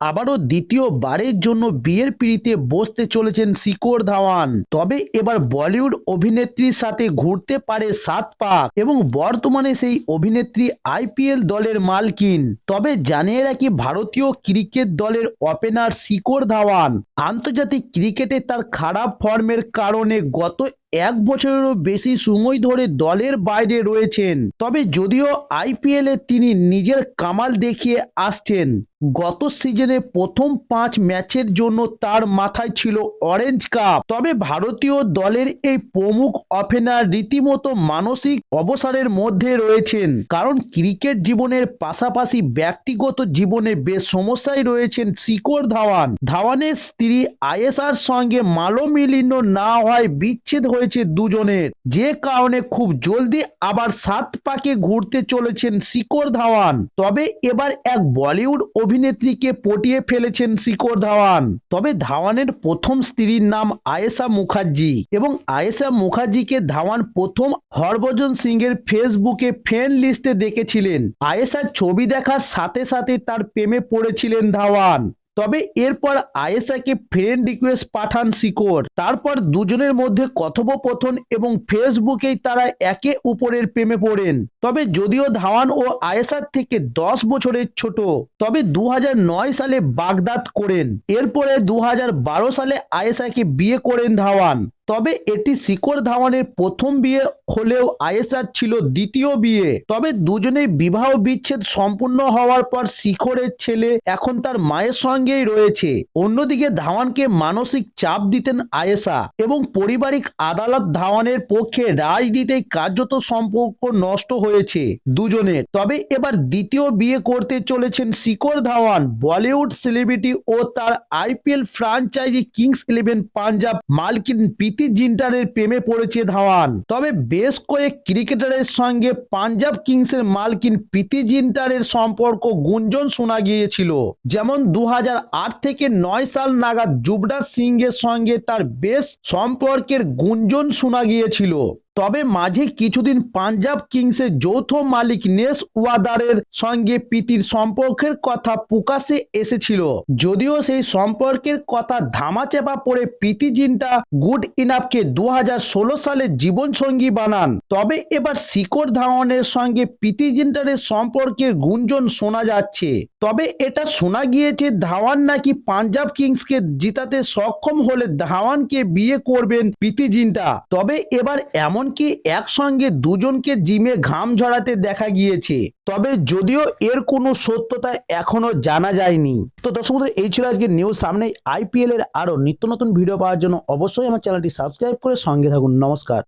আবারও দ্বিতীয়বারের জন্য বিয়ের পিঁড়িতে বসতে চলেছেন শিখর ধাওয়ান। তবে এবার বলিউড অভিনেত্রীর সাথে ঘুরতে পারে 7 পাক এবং বর্তমানে সেই অভিনেত্রী আইপিএল দলের মালকিন। তবে জানিয়ে রাখি, ভারতীয় ক্রিকেট দলের ওপেনার শিখর ধাওয়ান আন্তর্জাতিক ক্রিকেটে তার খারাপ ফর্মের কারণে গত 1 বছরেরও বেশি সময় ধরে দলের বাইরে রয়েছেন। তবে যদিও আইপিএলে তিনি নিজের কামাল দেখিয়ে আসছেন, গত সিজনে প্রথম 5 ম্যাচের জন্য তার মাথায় ছিল অরেঞ্জ কাপ। তবে ভারতীয় দলের এই প্রমুখ ওপেনার রীতিমতো মানসিক অবসাদের মধ্যে রয়েছেন, কারণ ক্রিকেট জীবনের পাশাপাশি ব্যক্তিগত জীবনে বেশ সমস্যায় রয়েছেন শিখর ধাওয়ান। ধাওয়ানের স্ত্রী আয়েশার সঙ্গে মনোমালিন্য না হয় বিচ্ছেদ হয়েছে দুজনের, যে কারণে খুব জলদি আবার 7 পাকে ঘুরতে চলেছেন শিখর ধাওয়ান। তবে এবার এক বলিউড অভিনেত্রীকে পটিয়ে ফেলেছেন শিখর ধাওয়ান। তবে ধাওয়ানের প্রথম স্ত্রীর নাম আয়েশা মুখার্জি এবং আয়েশা মুখার্জিকে ধাওয়ান প্রথম হরভজন সিং এর ফেসবুকে ফ্রেন্ড লিস্টে দেখেছিলেন। আয়েশার ছবি দেখার সাথে সাথে তার প্রেমে পড়েছিলেন ধাওয়ান। তবে এরপর আয়েশাকে ফ্রেন্ড রিকোয়েস্ট পাঠান শিখর। তারপর দুজনের মধ্যে কথোপকথন এবং ফেসবুকেই তারা একে অপরের প্রেমে পড়েন। তবে যদিও ধাওয়ান ও আয়েশার থেকে 10 বছরের ছোট, তবে 2009 সালে বাগদাদ করেন। এরপরে 2012 সালে আয়েশাকে বিয়ে করেন ধাওয়ান। তবে এটি শিখর ধাওয়ানের প্রথম বিয়ে হলেও আয়েশার ছিল দ্বিতীয় বিয়ে। তবে দুজনেই বিবাহ বিচ্ছেদ সম্পূর্ণ হওয়ার পর শিখরের ছেলে এখন তার মায়ের সঙ্গেই রয়েছে। অন্যদিকে ধাওয়ানকে মানসিক চাপ দিতেন আয়েশা এবং পারিবারিক আদালত ধাওয়ানের পক্ষে রায় দিতেই কার্যত সম্পর্ক নষ্ট হয়েছে দুজনের। তবে এবার দ্বিতীয় বিয়ে করতে চলেছেন শিখর ধাওয়ান। বলিউড সেলিব্রিটি ও তার আইপিএল ফ্র্যাঞ্চাইজি কিংস 11 পাঞ্জাব মালকিন প্রীতি জিন্টারের প্রেমে পড়েছে ধাওয়ান। তবে বেশ কয়েক ক্রিকেটারের সঙ্গে পাঞ্জাব কিংসের মালকিন প্রীতি জিন্টারের সম্পর্ক গুঞ্জন শোনা গিয়েছিল, যেমন 2008 থেকে 9 সাল নাগাদ যুবরাজ সিং এর সঙ্গে তার বেশ সম্পর্কের গুঞ্জন শোনা গিয়েছিল। তবে মাঝে কিছুদিন পাঞ্জাব কিংসের যৌথ মালিক নেস ওয়াদারের সঙ্গে প্রীতির সম্পর্কের কথা প্রকাশ্যে এসেছিল, যদিও সেই সম্পর্কের কথা ধামাচাপা পড়ে প্রীতি জিন্টা গুড ইনাফকে 2016 সালে জীবনসঙ্গী বানান। তবে এবার শিখর ধাওয়ানের সঙ্গে প্রীতি জিন্টারের সম্পর্কের গুঞ্জন শোনা যাচ্ছে। তবে এটা শোনা গিয়েছে ধাওয়ান নাকি পাঞ্জাব কিংসকে জিতাতে সক্ষম হলে ধাওয়ানকে বিয়ে করবেন প্রীতি জিন্টা। তবে এবার এমনকি একসঙ্গে দুজনকে জিমে ঘাম ঝরাতে দেখা গিয়েছে। তবে যদিও এর কোনো সত্যতা এখনো জানা যায়নি। তো দর্শক বন্ধুরা, এই ছিল আজকের নিউজ। সামনে আইপিএল এর আরো নিত্য নতুন ভিডিও পাওয়ার জন্য অবশ্যই আমার চ্যানেলটি সাবস্ক্রাইব করে সঙ্গে থাকুন। নমস্কার।